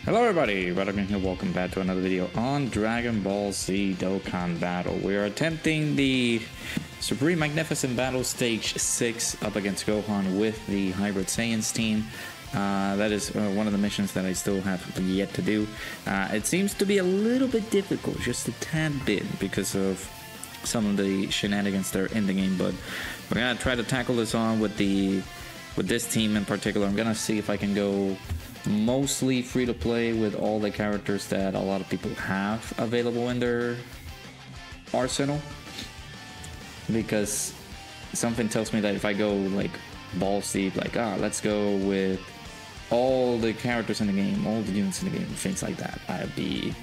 Hello everybody, Proton here, welcome back to another video on Dragon Ball Z Dokkan Battle. We are attempting the Supreme Magnificent Battle Stage 6 up against Gohan with the Hybrid Saiyans team. That is one of the missions that I still have yet to do. It seems to be a little bit difficult, just a tad bit, because of some of the shenanigans that are in the game, but we're gonna try to tackle this on with this team in particular. I'm gonna see if I can go mostly free to play with all the characters that a lot of people have available in their arsenal, because something tells me that if I go like balls deep, like let's go with all the characters in the game, all the units in the game, things like that, I'd be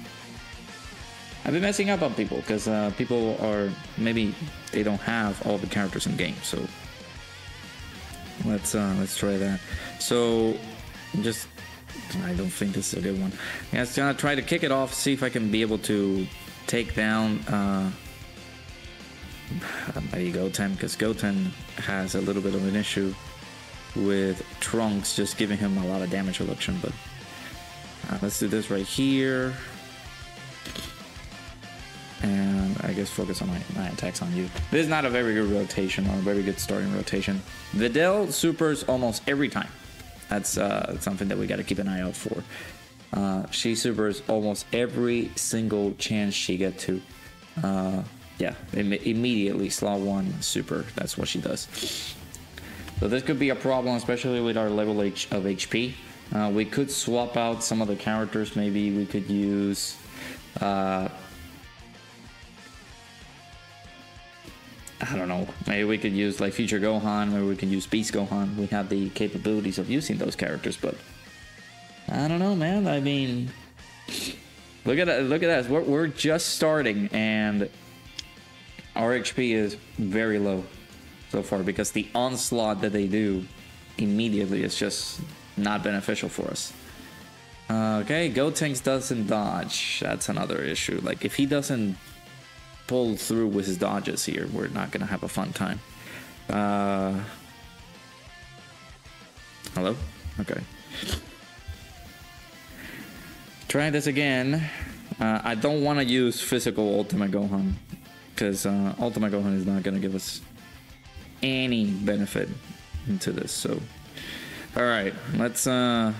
messing up on people, because people are, maybe they don't have all the characters in the game. So let's try that. So just, I don't think this is a good one. Yeah, I'm gonna try to kick it off, see if I can be able to take down maybe Goten, because Goten has a little bit of an issue with Trunks just giving him a lot of damage reduction. But let's do this right here, and I guess focus on my attacks on you. This is not a very good rotation, or a very good starting rotation. Videl supers almost every time. That's something that we got to keep an eye out for. She supers almost every single chance she gets to. Yeah, immediately slot 1 super. That's what she does. So this could be a problem, especially with our level of HP. We could swap out some of the characters. Maybe we could use I don't know, maybe we could use like Future Gohan, or we could use Beast Gohan. We have the capabilities of using those characters, but I don't know, man. I mean, look at us. We're just starting, and our HP is very low so far, because the onslaught that they do immediately is just not beneficial for us. Okay, Gotenks doesn't dodge. That's another issue. Like, if he doesn't pull through with his dodges here, we're not gonna have a fun time. Hello? Okay. Try this again. I don't want to use physical Ultimate Gohan, because Ultimate Gohan is not gonna give us any benefit into this. So, all right, let's try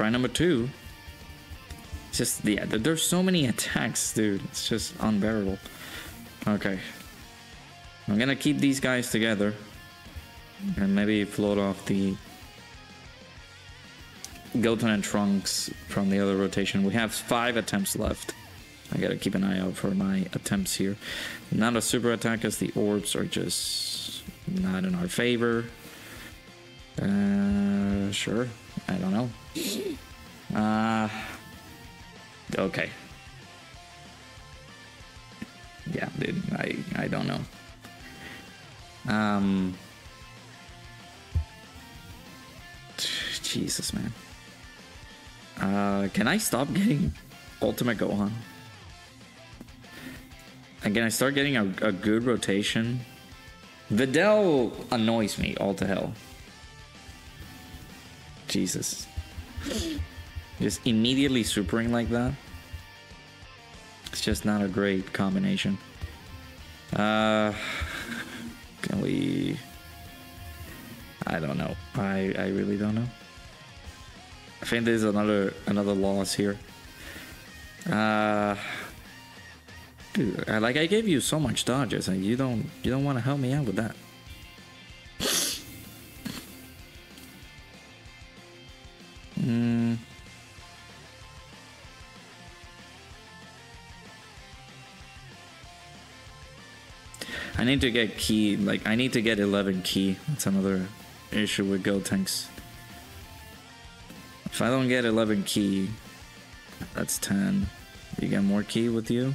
number 2. Just, yeah, there's so many attacks, dude. It's just unbearable. Okay. I'm gonna keep these guys together, and maybe float off the Goten and Trunks from the other rotation. We have 5 attempts left. I gotta keep an eye out for my attempts here. Not a super attack, as the orbs are just not in our favor. Sure. I don't know. Okay. Yeah, dude, I don't know. Jesus, man. Can I stop getting Ultimate Gohan? And can I start getting a good rotation? Videl annoys me all to hell. Jesus. Just immediately supering like that, it's just not a great combination. Can we? I don't know. I really don't know. I think there's another loss here. Dude, like, I gave you so much dodges, and you don't want to help me out with that. I need to get key, like, I need to get 11 key. That's another issue with Gotenks. If I don't get 11 key, that's 10. You get more key with you?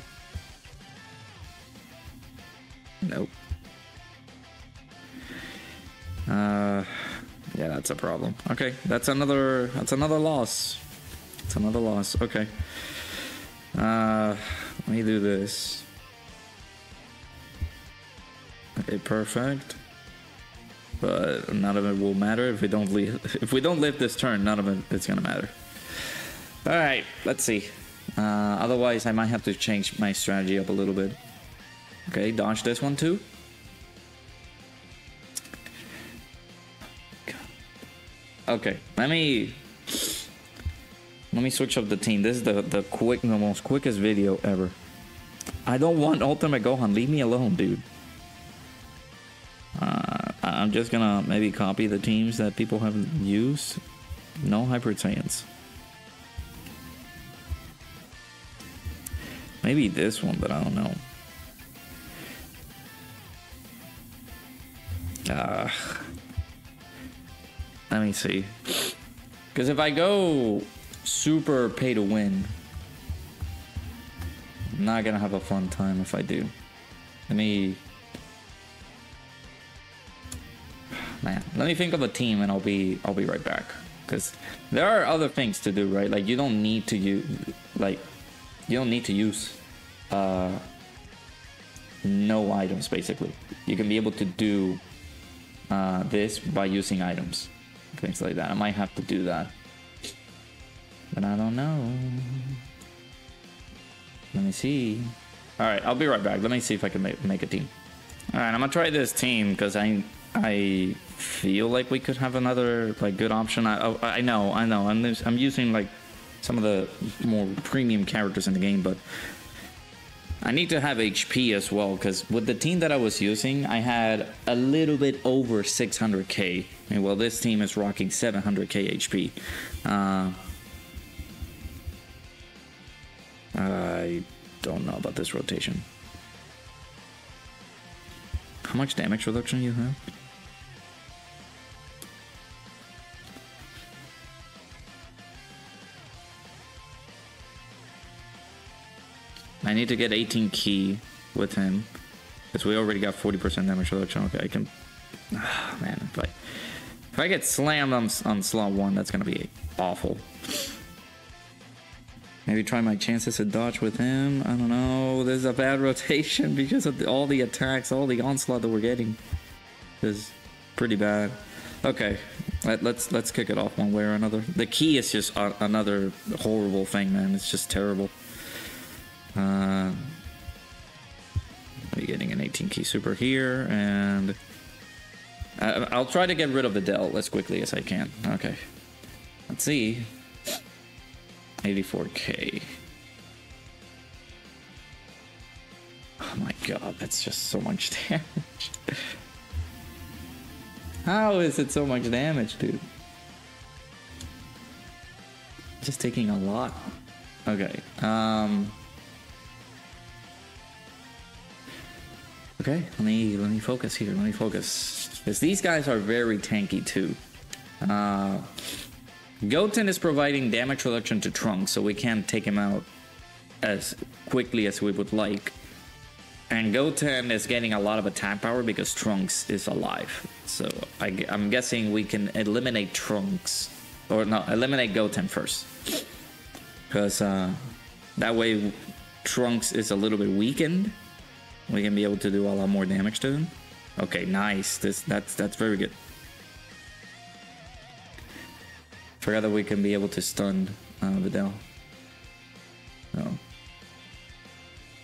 Nope. Yeah, that's a problem. Okay, that's another loss. It's another loss. Okay. Let me do this. Okay, perfect. But none of it will matter if we don't live this turn. None of it's gonna matter. Alright, let's see. Otherwise, I might have to change my strategy up a little bit. Okay, dodge this one too. Okay, let me switch up the team. This is the most quickest video ever. I don't want Ultimate Gohan. Leave me alone, dude. I'm just gonna maybe copy the teams that people haven't used. No Hyper Saiyans. Maybe this one, but I don't know. Let me see. Because if I go super pay to win, I'm not gonna have a fun time if I do. Let me think of a team and I'll be right back. Because there are other things to do, right? Like you don't need to use no items basically. You can be able to do this by using items. Things like that. I might have to do that. But I don't know. Let me see. Alright, I'll be right back. Let me see if I can make a team. Alright, I'm gonna try this team because I feel like we could have another like good option. I know. I'm using like some of the more premium characters in the game, but I need to have HP as well, because with the team that I was using, I had a little bit over 600k. And well, this team is rocking 700k HP. I don't know about this rotation. How much damage reduction you have? I need to get 18 key with him, because we already got 40% damage reduction. Okay, I can... man, if I get slammed on slot 1, that's gonna be awful. Maybe try my chances at dodge with him. I don't know. There's a bad rotation because of all the attacks, all the onslaught that we're getting. This is pretty bad. Okay, let's kick it off one way or another. The key is just another horrible thing, man. It's just terrible. I'll be getting an 18 key super here, and I'll try to get rid of the Dell as quickly as I can. Okay, let's see. 84k. Oh my god, that's just so much damage. How is it so much damage, dude? Just taking a lot. Okay, okay, let me focus here. Let me focus, because these guys are very tanky too. Goten is providing damage reduction to Trunks, so we can't take him out as quickly as we would like. And Goten is getting a lot of attack power because Trunks is alive. So I'm guessing we can eliminate Trunks, or no, eliminate Goten first, because that way Trunks is a little bit weakened. We can be able to do a lot more damage to him. Okay, nice. That's very good. Forgot that we can be able to stun Videl. So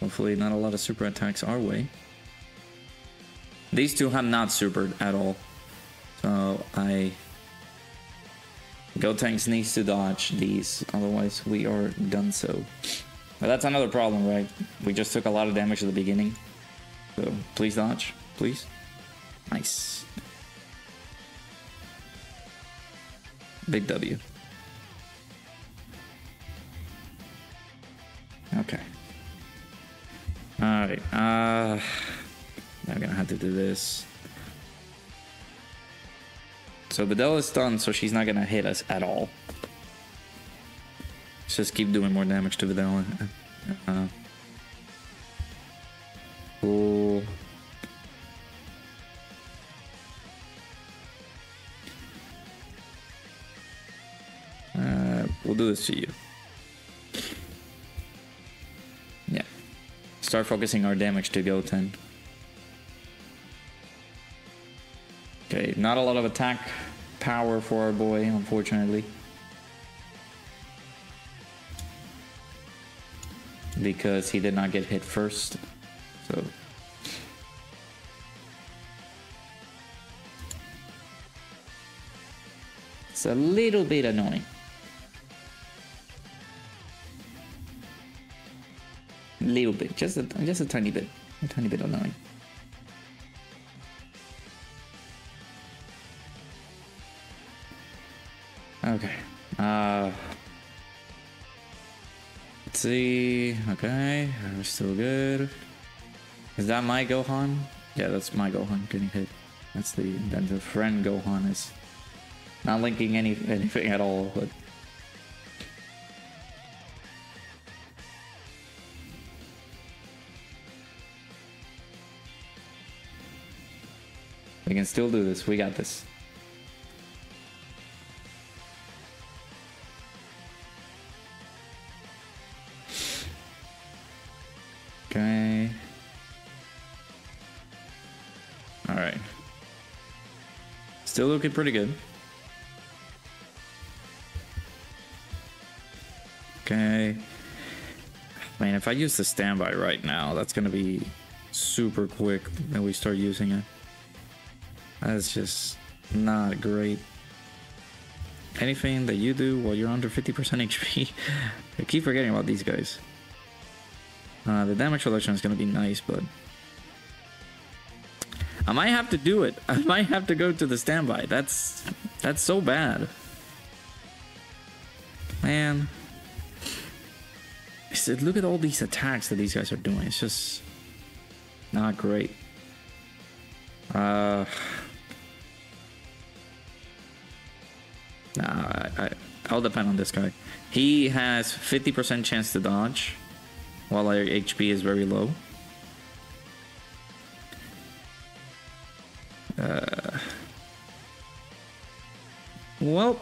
hopefully not a lot of super attacks our way. These two have not supered at all. So Gotenks needs to dodge these, otherwise we are done so. But that's another problem, right? We just took a lot of damage at the beginning. So please dodge, please. Nice. Big W. Okay. Alright, I'm gonna have to do this. So Videl is stunned, so she's not gonna hit us at all. Let's just keep doing more damage to Videl. Cool. We'll do this to you. Yeah. Start focusing our damage to Goten. Okay, not a lot of attack power for our boy, unfortunately. because he did not get hit first. So it's a little bit annoying. Little bit, just a tiny bit, annoying. Okay. Let's see. Okay, we're still good. Is that my Gohan? Yeah, that's my Gohan getting hit. That's the friend Gohan is not linking anything at all, but. We can still do this. We got this. Okay. All right. Still looking pretty good. Okay. Man, if I use the standby right now, that's gonna be super quick when we start using it. That's just not great. Anything that you do while you're under 50% HP, I keep forgetting about these guys. The damage reduction is going to be nice, but I might have to do it. I might have to go to the standby. That's so bad. Man. I said, look at all these attacks that these guys are doing. It's just not great. I'll depend on this guy. He has 50% chance to dodge, while our HP is very low. Well,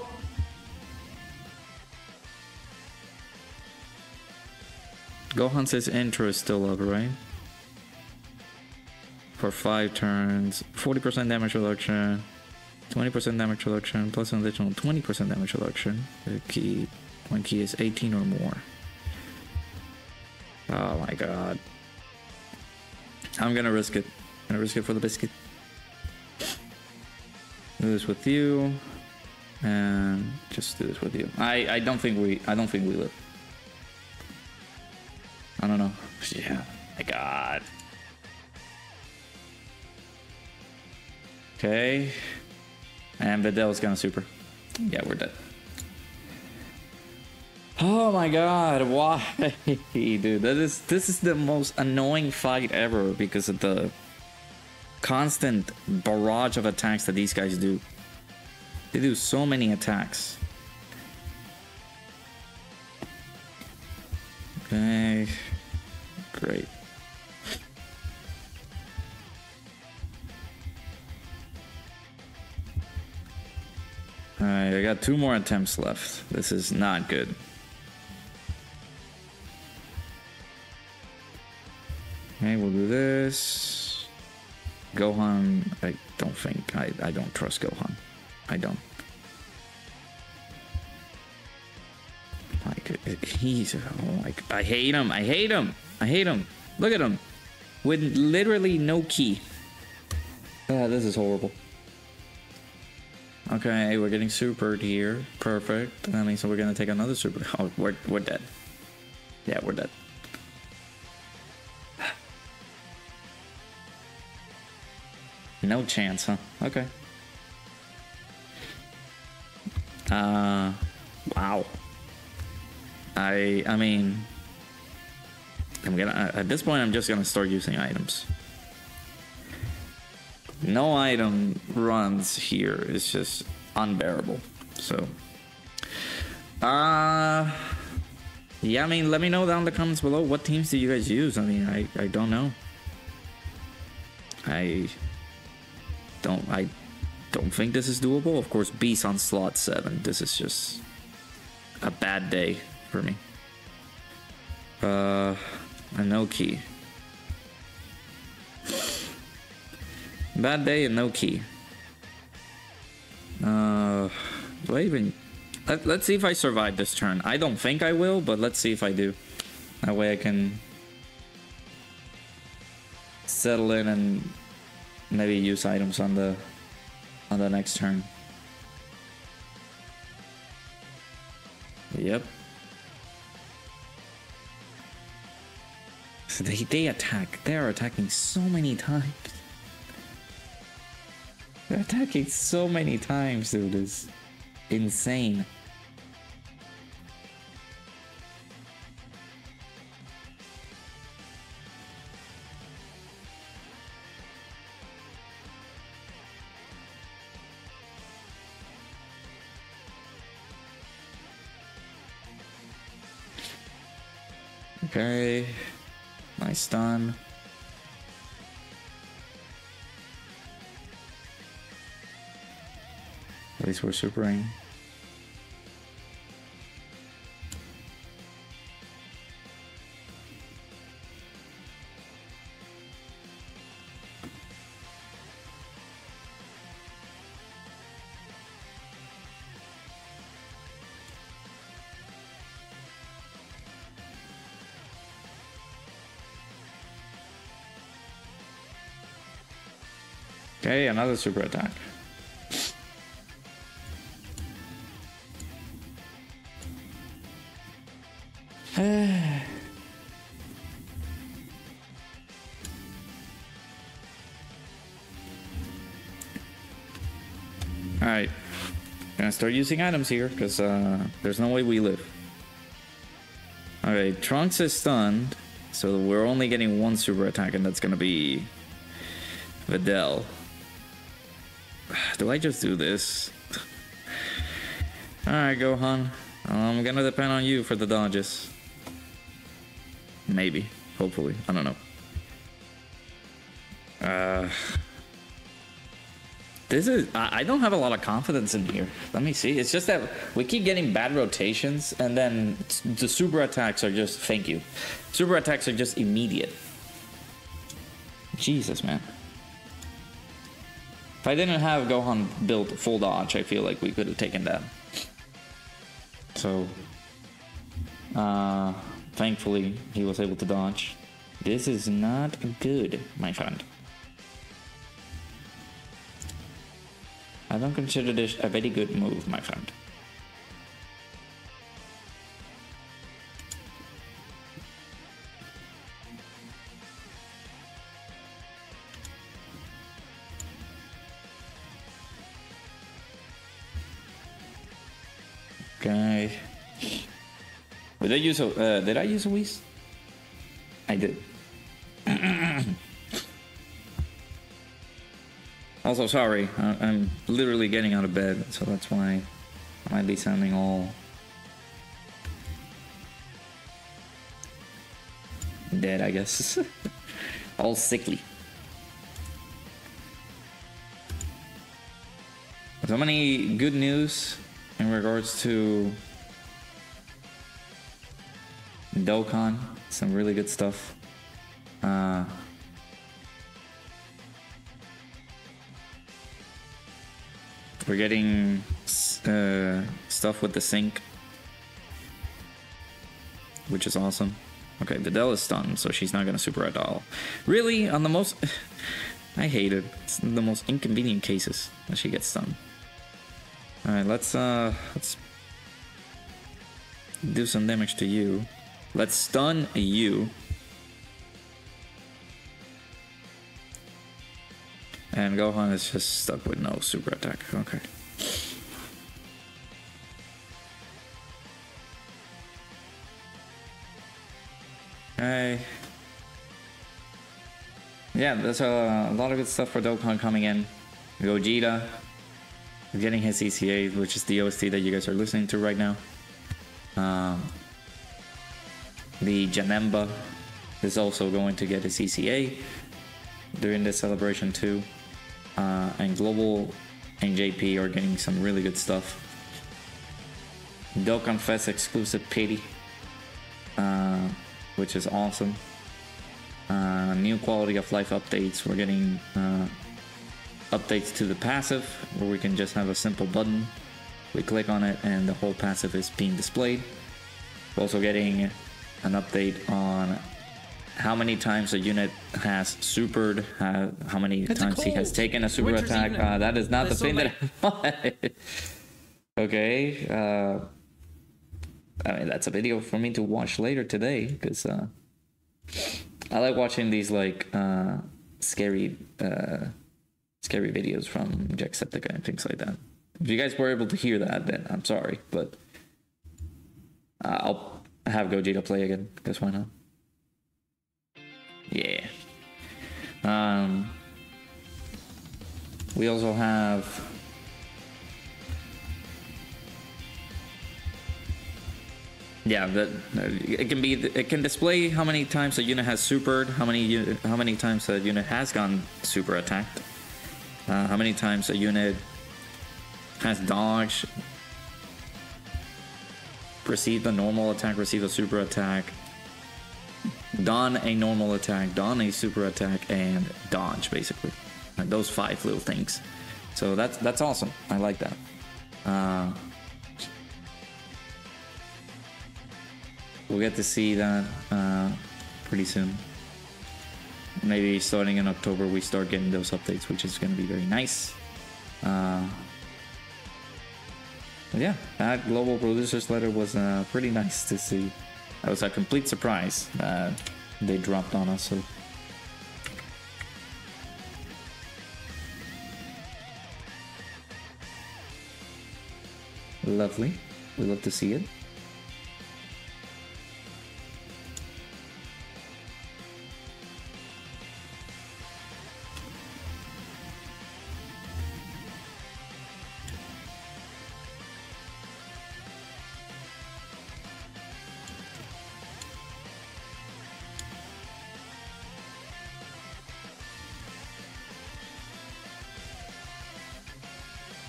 Gohan says intro is still up, right? For 5 turns, 40% damage reduction. 20% damage reduction plus an additional 20% damage reduction. The key, when key is 18 or more. Oh my god. I'm gonna risk it. I'm gonna risk it for the biscuit. Do this with you, and just do this with you. I don't think we live. I don't know. Yeah. My god. Okay. And Videl's gonna super. Yeah, we're dead. Oh my god, why? Dude, this is the most annoying fight ever because of the constant barrage of attacks that these guys do. They do so many attacks. Okay. Great. Alright, I got 2 more attempts left. This is not good. Okay, we'll do this. Gohan, I don't think, I don't trust Gohan. I don't. Like, he's, oh my, I hate him, I hate him, I hate him. Look at him. With literally no ki. This is horrible. Okay, we're getting supered here. Perfect. That means we're gonna take another super. Oh, we're dead. Yeah, we're dead. No chance, huh? Okay. Wow. I mean, I'm gonna at this point I'm just gonna start using items. No item runs here is just unbearable. So yeah, I mean, let me know down in the comments below, what teams do you guys use? I mean, I don't know. I don't think this is doable. Of course, Beast on slot 7. This is just a bad day for me. A no key. Bad day and no key. Do I even... Let's see if I survive this turn. I don't think I will, but let's see if I do. That way I can settle in and maybe use items on the next turn. Yep. So they attack. They are attacking so many times. They're attacking so many times, dude. It's insane. Okay, nice stun. At least we're supering. Okay, another super attack. Alright, gonna start using items here because there's no way we live. Alright, Trunks is stunned, so we're only getting one super attack, and that's gonna be Videl. Do I just do this? Alright, Gohan. I'm gonna depend on you for the dodges. Maybe. Hopefully. I don't know. This is... I don't have a lot of confidence in here. Let me see. It's just that we keep getting bad rotations, and then the super attacks are just... Thank you. Super attacks are just immediate. Jesus, man. If I didn't have Gohan built full dodge, I feel like we could have taken that. So, thankfully, he was able to dodge. This is not good, my friend. I don't consider this a very good move, my friend. Okay. Did I use a Whis? I did. Also, sorry, I'm literally getting out of bed, so that's why I might be sounding all dead, I guess. All sickly. So many good news in regards to Dokkan. Some really good stuff. We're getting stuff with the sync, which is awesome. Okay, Videl is stunned, so she's not gonna super at all. Really, on the most... I hate it. It's the most inconvenient cases that she gets stunned. Alright, let's do some damage to you. Let's stun you. And Gohan is just stuck with no super attack. Okay. Okay. Yeah, there's a lot of good stuff for Dokkan coming in. Gogeta getting his ECA, which is the OST that you guys are listening to right now. The Janemba is also going to get his ECA during this celebration too. And Global and JP are getting some really good stuff. Dokkan Fest exclusive pity, which is awesome. New quality of life updates. We're getting updates to the passive, where we can just have a simple button. We click on it and the whole passive is being displayed. We're also getting an update on how many times a unit has supered, how many times he has taken a super attack. That is not the thing that I wanted. Okay. I mean, that's a video for me to watch later today, because I like watching these like scary videos from Jacksepticeye and things like that. If you guys were able to hear that, then I'm sorry, but I'll have Gogeta play again, because why not? Yeah. We also have it can display how many times a unit has supered, how many times a unit has gone super attacked, how many times a unit has dodged, received a normal attack, received a super attack, done a normal attack, done a super attack, and dodge, basically. Like those 5 little things. So that's awesome. I like that. We'll get to see that pretty soon. Maybe starting in October we start getting those updates, which is going to be very nice. But yeah, that global producers letter was pretty nice to see. That was a complete surprise they dropped on us. So lovely. We love to see it.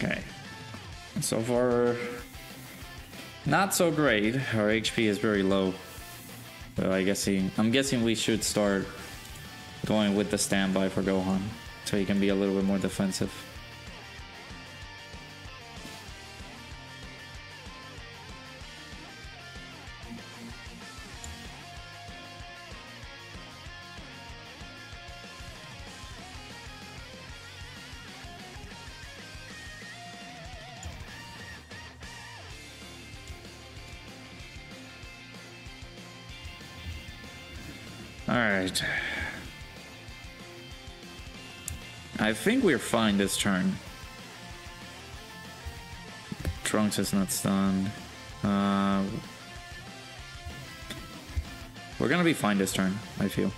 Okay, so far not so great. Our HP is very low, so I'm guessing we should start going with the standby for Gohan, so he can be a little bit more defensive. Alright. I think we're fine this turn. Trunks is not stunned. We're gonna be fine this turn, I feel.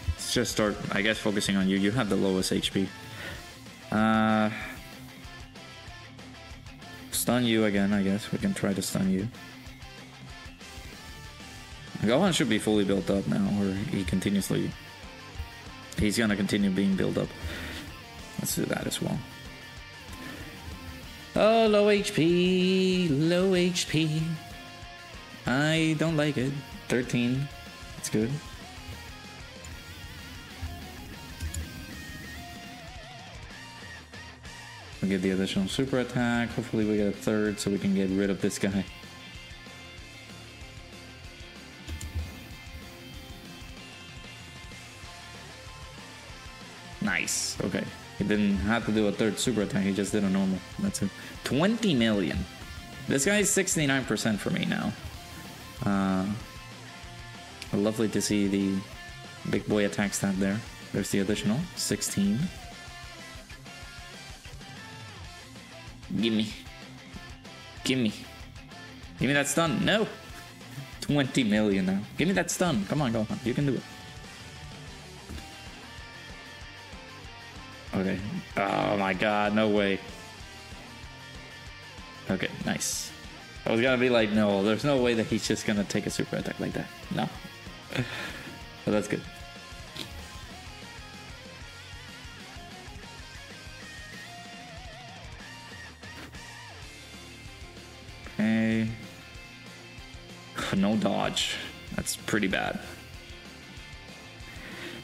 Let's just start, I guess, focusing on you. You have the lowest HP. Stun you again, I guess. We can try to stun you. Gohan should be fully built up now, or he's gonna continue being built up. Let's do that as well. Oh, low HP, low HP. I don't like it. 13, it's good. We'll get the additional super attack. Hopefully we get a 3rd so we can get rid of this guy. Nice. Okay. He didn't have to do a 3rd super attack. He just did a normal. That's it. 20 million. This guy is 69% for me now. Lovely to see the big boy attack stat there. There's the additional 16. Gimme. Gimme. Give me that stun. No. 20 million now. Give me that stun. Come on, Gohan. You can do it. Okay. Oh my god, no way. Okay, nice. I was gonna be like, no, there's no way that he's just gonna take a super attack like that. No. But that's good. Okay. No dodge. That's pretty bad.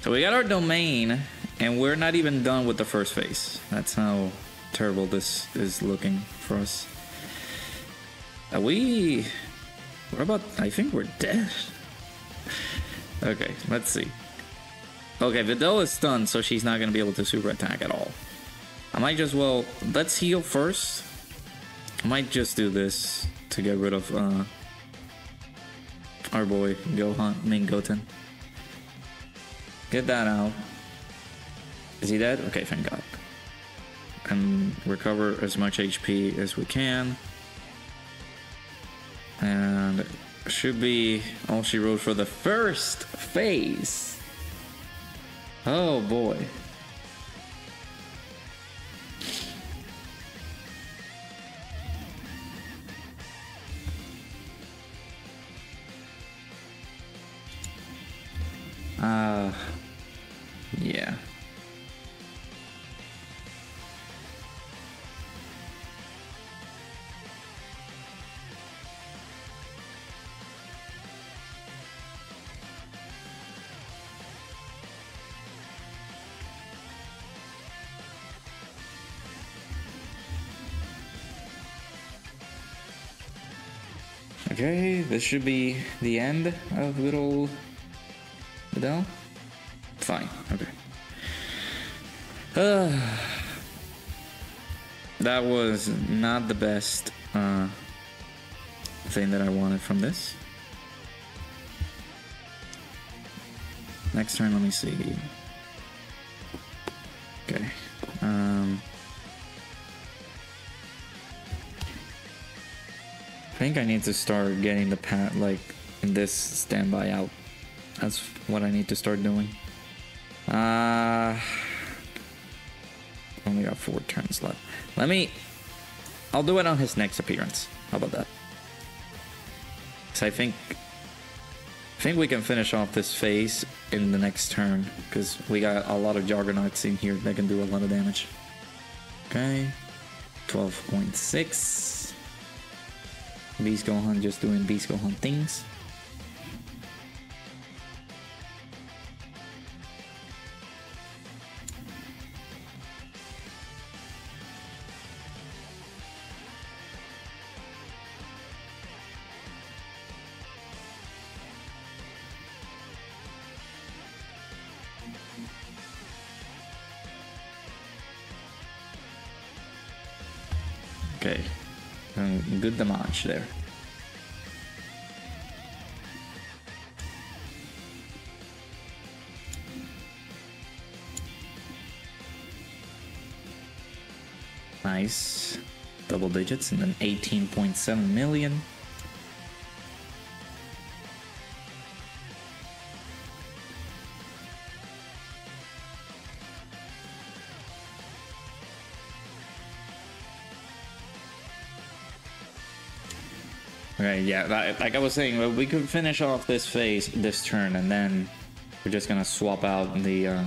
So we got our domain, and we're not even done with the first phase. That's how terrible this is looking for us. We're about, I think we're dead. Okay, let's see. Okay, Videl is stunned, so she's not gonna be able to super attack at all. I might just, well, let's heal first. I might just do this to get rid of our boy Gohan, Goten. Get that out. Is he dead? Okay, thank God. And recover as much HP as we can. And should be all she wrote for the first phase. Oh boy. Yeah. Okay, this should be the end of little Videl. Fine, okay. That was not the best thing that I wanted from this. Next turn, let me see. Okay. I think I need to start getting the this standby out. That's what I need to start doing. Only got 4 turns left. I'll do it on his next appearance. How about that? Cause I think we can finish off this phase in the next turn, because we got a lot of Juggernauts in here that can do a lot of damage. Okay, 12.6. Beast Gohan just doing Beast Gohan things. Okay, good damage there. Nice, double digits, and then 18.7 million. Okay, yeah, like I was saying, we could finish off this phase this turn, and then we're just gonna swap out the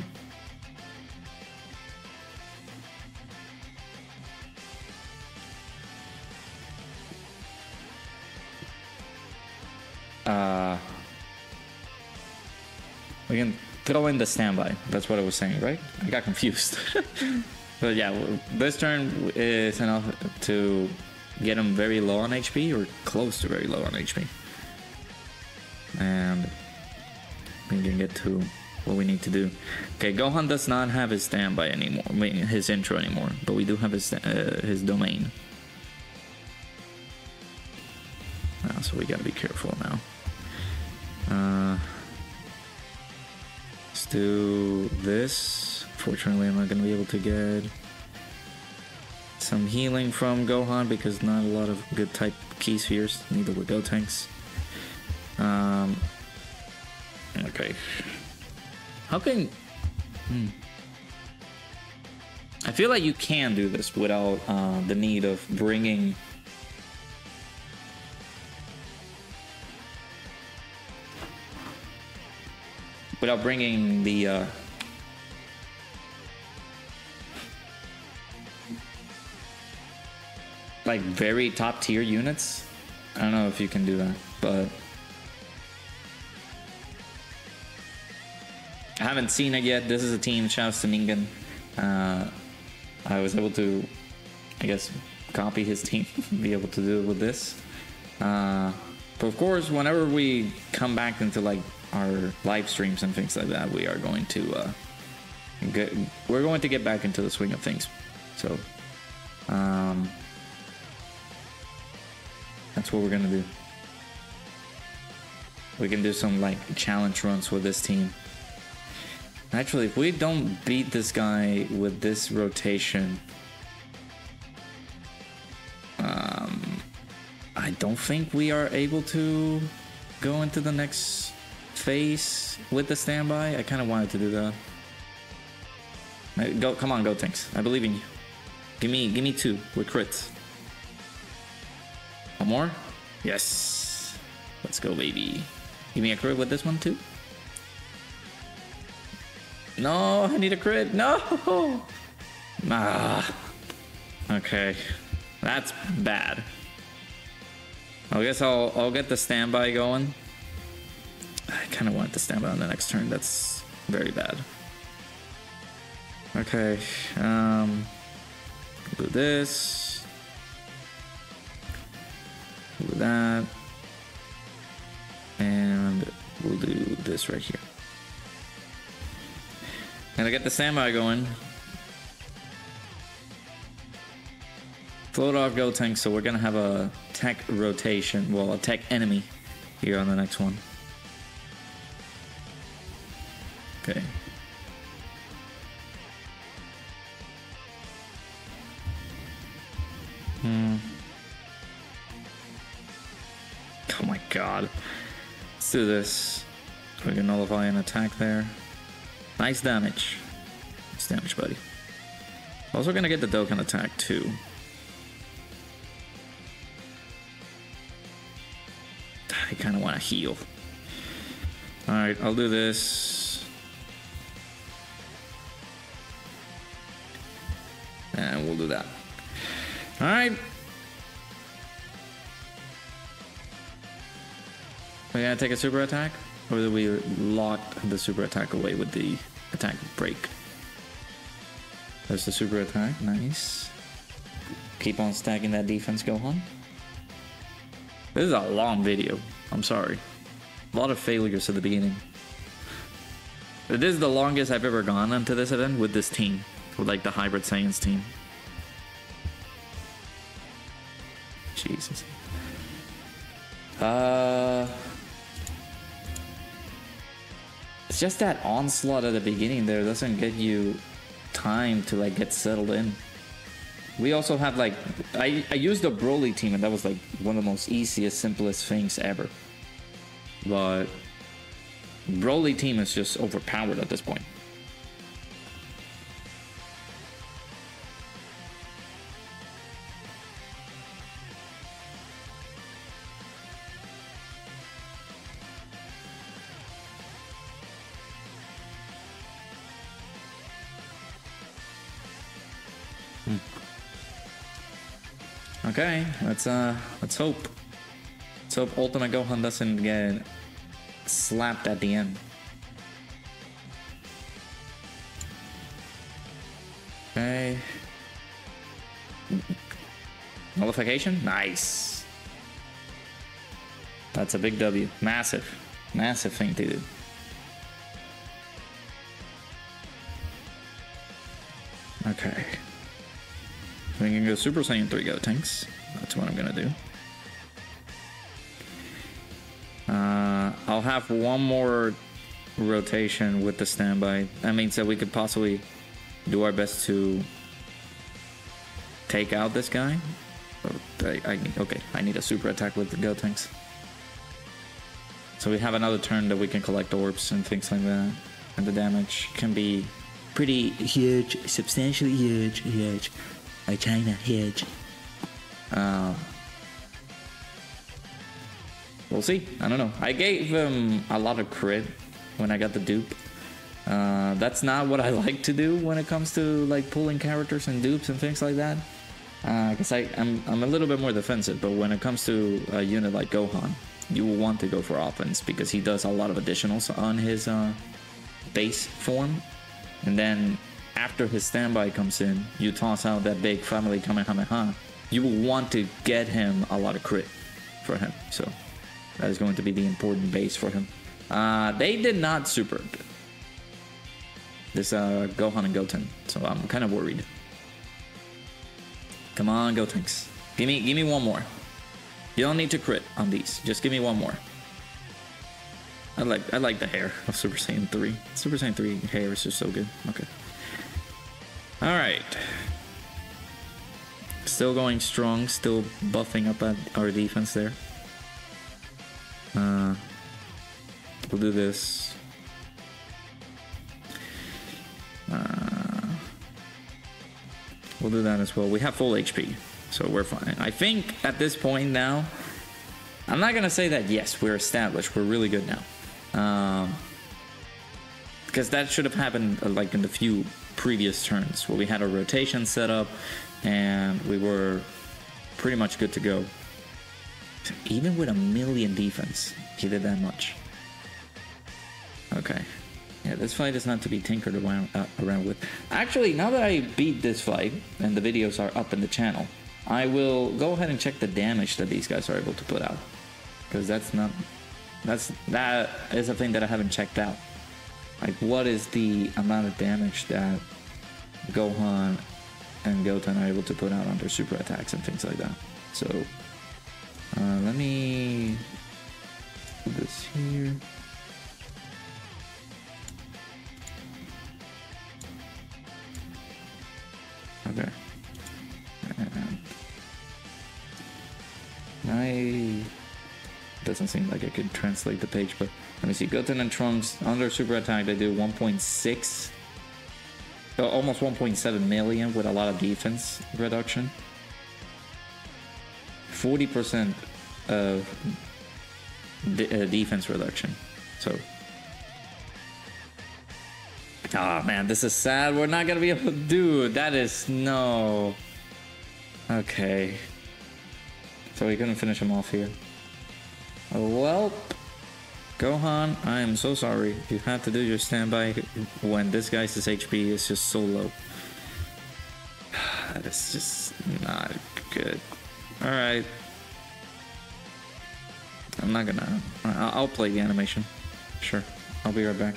we can throw in the standby. That's what I was saying, right? I got confused. But yeah, this turn is enough to get him very low on HP, or close to very low on HP. And we can get to what we need to do. Okay, Gohan does not have his standby anymore, his intro anymore, but we do have his domain. So we gotta be careful now. Let's do this. Fortunately, I'm not gonna be able to get some healing from Gohan because not a lot of good type key spheres, neither with Gotenks. Okay. How can... I feel like you can do this without the need of bringing... Without bringing the... like very top tier units. I don't know if you can do that, but I haven't seen it yet. This is a team. Shouts to Ningen. I was able to I guess, copy his team, be able to do it with this. But of course, whenever we come back into like our live streams and things like that, we are going to get back into the swing of things. So that's what we're gonna do. We can do some like challenge runs with this team. Actually, if we don't beat this guy with this rotation, I don't think we are able to go into the next phase with the standby. I kind of wanted to do that. Go, come on, go tanks. I believe in you. Give me 2 with crits. One more? Yes. Let's go, baby. Give me a crit with this one too. No, I need a crit. No. Ah. Okay. That's bad. I guess I'll get the standby going. I kind of want the standby on the next turn. That's very bad. Okay. Do this. Do that. And we'll do this right here. Gonna get the standby going. Float off, go tank. So we're gonna have a tech rotation. Well, a tech enemy here on the next one. Okay. Oh my god. Let's do this. We can nullify an attack there. Nice damage. Nice damage, buddy. Also gonna get the Dokkan attack too. I kind of want to heal. Alright, I'll do this. And we'll do that. Alright. We're gonna take a super attack? Or do we lock the super attack away with the attack break? There's the super attack. Nice. Keep on stacking that defense, Gohan. This is a long video. I'm sorry. A lot of failures at the beginning. But this is the longest I've ever gone into this event with this team. With like the Hybrid Saiyans team. Jesus. It's just that onslaught at the beginning there doesn't get you time to like get settled in. We also have like, I used the Broly team and that was like one of the most easiest, simplest things ever. But Broly team is just overpowered at this point. Okay, let's hope. Let's hope Ultimate Gohan doesn't get slapped at the end. Okay. Nullification? Nice. That's a big W. Massive. Massive thing to do. Okay. We can go Super Saiyan 3 Go tanks. That's what I'm gonna do. I'll have one more rotation with the standby. That means that we could possibly do our best to take out this guy. Okay, I need a super attack with the Go tanks. So we have another turn that we can collect orbs and things like that. And the damage can be pretty huge, substantially huge. Like China, huge. We'll see. I don't know. I gave him a lot of crit when I got the dupe. That's not what I like to do when it comes to like pulling characters and dupes and things like that. Because I'm a little bit more defensive, but when it comes to a unit like Gohan, you will want to go for offense because he does a lot of additionals on his base form, and then after his standby comes in, you toss out that big family Kamehameha, you will want to get him a lot of crit for him. So that is going to be the important base for him. They did not super this Gohan and Goten, so I'm kind of worried. Come on, Gotenks. Give me one more. You don't need to crit on these. Just give me one more. I like the hair of Super Saiyan 3. Super Saiyan 3 hair is just so good. Okay. Alright. Still going strong, still buffing up at our defense there. We'll do this. We'll do that as well. We have full HP, so we're fine. I think at this point now, I'm not gonna say that yes, we're established, we're really good now. Because that should have happened like in the few previous turns where we had a rotation set up and we were pretty much good to go. Even with 1,000,000 defense, he did that much. Okay. Yeah, this fight is not to be tinkered around with. Actually, now that I beat this fight and the videos are up in the channel, I will go ahead and check the damage that these guys are able to put out. Because that is a thing that I haven't checked out. Like, what is the amount of damage that Gohan and Goten are able to put out on their super attacks and things like that. So, let me put this here. Okay. And doesn't seem like I could translate the page, but let me see. Goten and Trunks under super attack, they do 1.6, almost 1.7 million with a lot of defense reduction. 40% of defense reduction. So, oh man, this is sad. We're not gonna be able to do it. That is no. Okay. So we couldn't finish him off here. Well, Gohan, I am so sorry. You have to do your standby when this guy's HP is just so low. That is just not good. Alright. I'm not gonna... I'll play the animation. Sure. I'll be right back.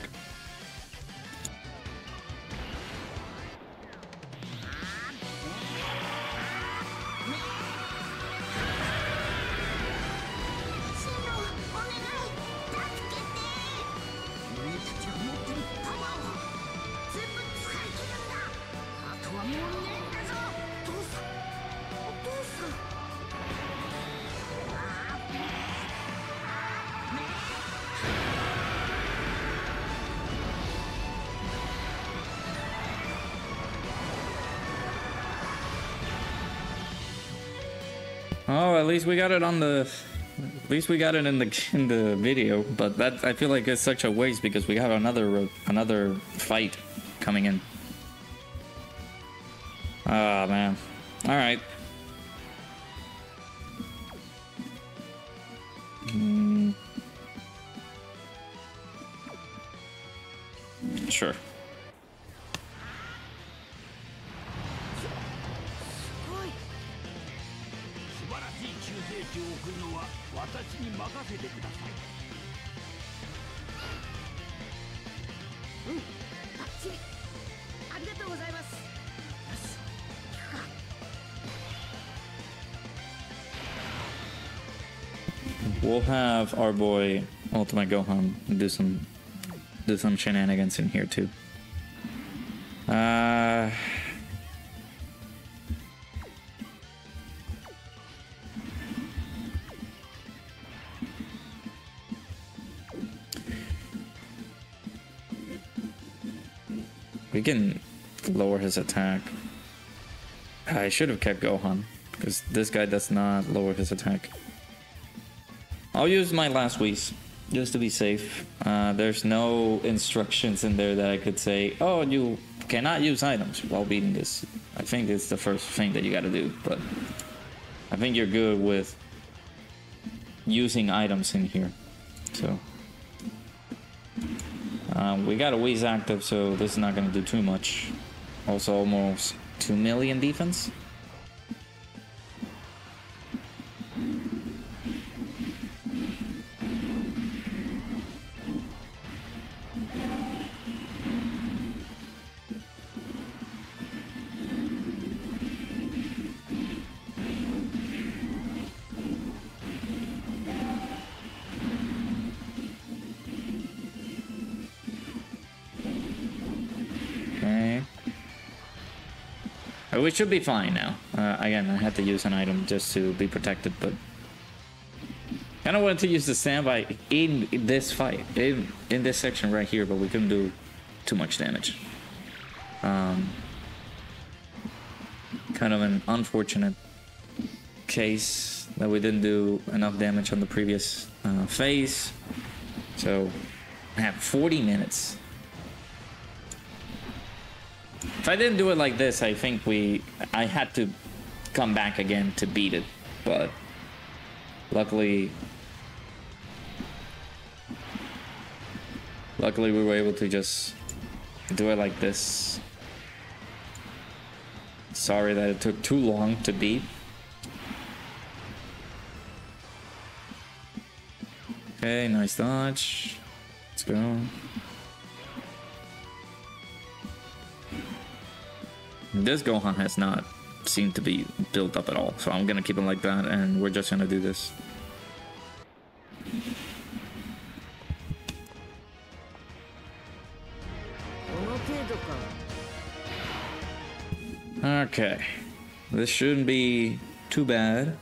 Oh, at least we got it on the... At least we got it in the video, but that I feel like it's such a waste because we have another fight coming in. Ah, man. All right. Sure. We'll have our boy Ultimate Gohan do some shenanigans in here too. We can lower his attack. I should have kept Gohan because this guy does not lower his attack. I'll use my last Whis just to be safe. There's no instructions in there that I could say, oh, you cannot use items while beating this. I think it's the first thing that you gotta do, but I think you're good with using items in here. So we got a Whis active, so this is not gonna do too much. Also almost 2 million defense. We should be fine now. Again, I had to use an item just to be protected, but I kind of wanted to use the standby in this fight, in this section right here, but we couldn't do too much damage. Kind of an unfortunate case that we didn't do enough damage on the previous phase. So I have 40 minutes. If I didn't do it like this, I think I had to come back again to beat it, but luckily we were able to just do it like this. Sorry that it took too long to beat. Okay, nice dodge. Let's go. This Gohan has not seemed to be built up at all, so I'm gonna keep it like that, and we're just gonna do this. Okay, this shouldn't be too bad.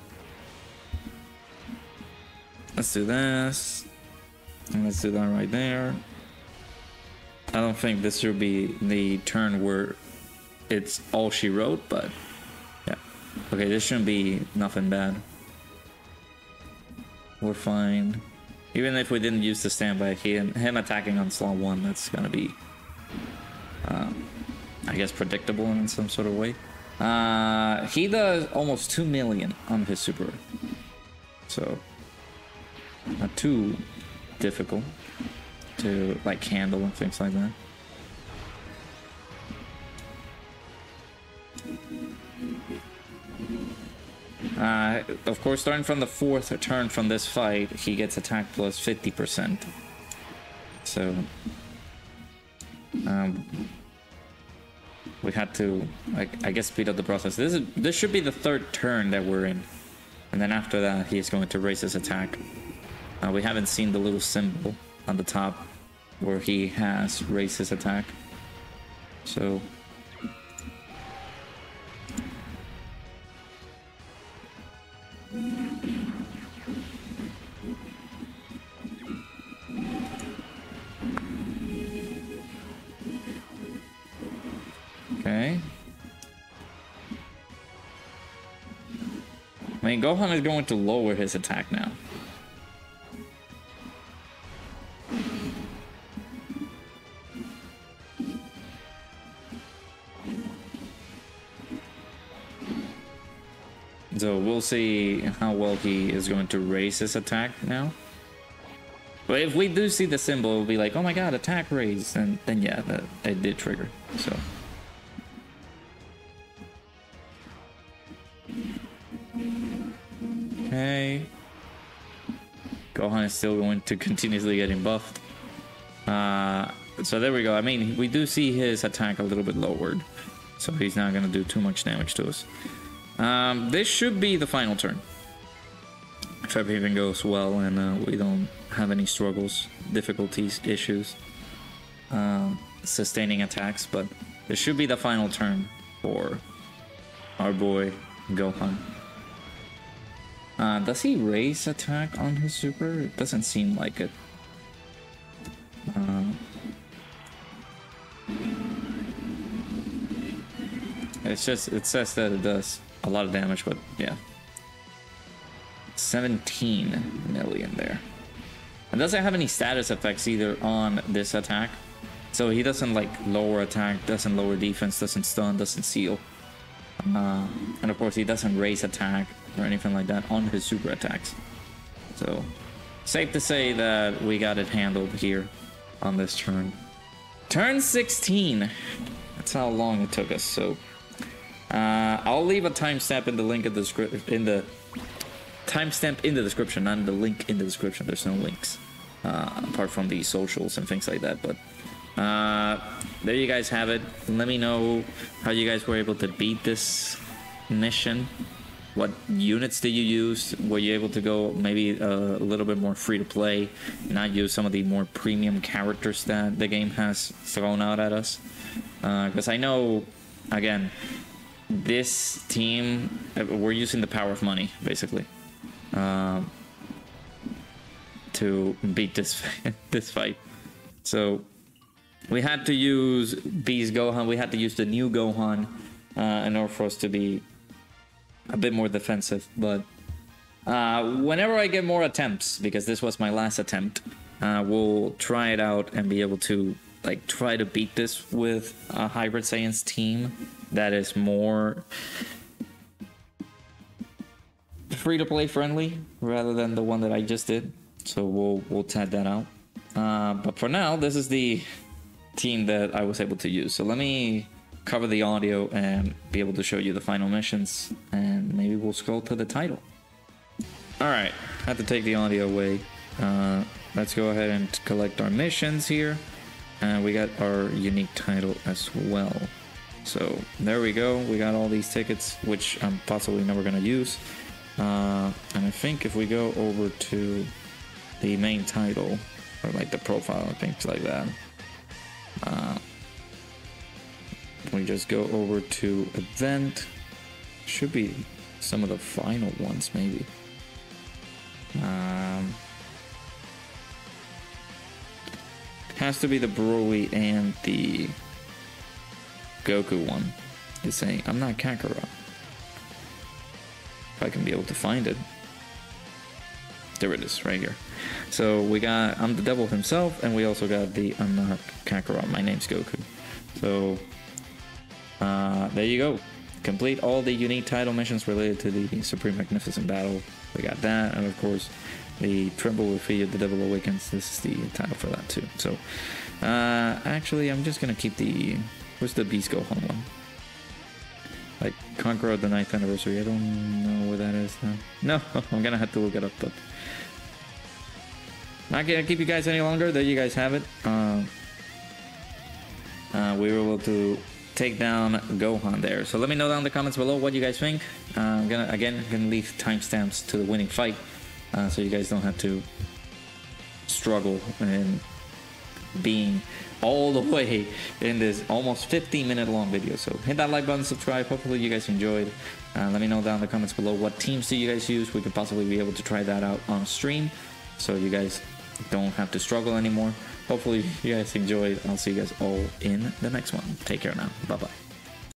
Let's do this, and let's do that right there. I don't think this should be the turn where it's all she wrote, but yeah. Okay, this shouldn't be nothing bad. We're fine. Even if we didn't use the standby, him attacking on slot 1, that's gonna be, I guess, predictable in some sort of way. He does almost 2 million on his super, so not too difficult to like handle and things like that. Of course, starting from the 4th turn from this fight, he gets attack plus 50%. So, we had to, I guess, speed up the process. This should be the 3rd turn that we're in, and then after that, he is going to raise his attack. We haven't seen the little symbol on the top where he has raised his attack. So. Okay. I mean, Gohan is going to lower his attack now. So we'll see how well he is going to raise his attack now. But if we do see the symbol, it'll be like, oh my god, attack raised, and then yeah, it did trigger. So. Okay. Gohan is still going to continuously getting buffed. So there we go. I mean, we do see his attack a little bit lowered, so he's not going to do too much damage to us. This should be the final turn, if everything goes well and we don't have any struggles, difficulties, issues sustaining attacks. But this should be the final turn for our boy Gohan. Does he raise attack on his super? It doesn't seem like it. It says that it does a lot of damage, but yeah. 17 million there. It doesn't have any status effects either on this attack. So he doesn't like lower attack, doesn't lower defense, doesn't stun, doesn't seal. And of course he doesn't raise attack or anything like that on his super attacks. So safe to say that we got it handled here on this turn. Turn 16. Let's that's how long it took us. So I'll leave a timestamp in the link in the timestamp in the description, not in the link in the description. There's no links apart from the socials and things like that. But there you guys have it. Let me know how you guys were able to beat this mission. What units did you use? Were you able to go maybe a little bit more free to play, not use some of the more premium characters that the game has thrown out at us? Because I know, again, this team, we're using the power of money, basically, to beat this this fight. So we had to use Beast Gohan, we had to use the new Gohan in order for us to be a bit more defensive. But whenever I get more attempts, because this was my last attempt, we'll try it out and be able to like try to beat this with a Hybrid Saiyans team that is more free to play friendly rather than the one that I just did. So we'll test that out. But for now, this is the team that I was able to use. So let me cover the audio and be able to show you the final missions, and maybe we'll scroll to the title. Alright, had to take the audio away. Let's go ahead and collect our missions here. And we got our unique title as well. So there we go. We got all these tickets, which I'm possibly never going to use. And I think if we go over to the main title, or like the profile and things like that, we just go over to event. Should be some of the final ones, maybe. Has to be the Broly and the Goku one. It's saying I'm not Kakarot. If I can be able to find it. There it is, right here. So we got I'm the devil himself, and we also got the I'm not Kakarot, my name's Goku. So there you go. Complete all the unique title missions related to the Supreme Magnificent Battle. We got that, and of course the Tremble with Fear, the Devil Awakens. This is the title for that too. So actually I'm just gonna keep the where's the Beast Gohan one? Like Conqueror of the 9th Anniversary. I don't know where that is now. No, I'm gonna have to look it up, but not gonna keep you guys any longer. There you guys have it. We were able to take down Gohan there. So let me know down in the comments below what you guys think. I'm gonna leave timestamps to the winning fight, so you guys don't have to struggle and being all the way in this almost 15-minute long video. So hit that like button, subscribe. Hopefully you guys enjoyed. Let me know down in the comments below what teams do you guys use. We could possibly be able to try that out on stream, so you guys don't have to struggle anymore. Hopefully you guys enjoyed. I'll see you guys all in the next one. Take care now. Bye bye.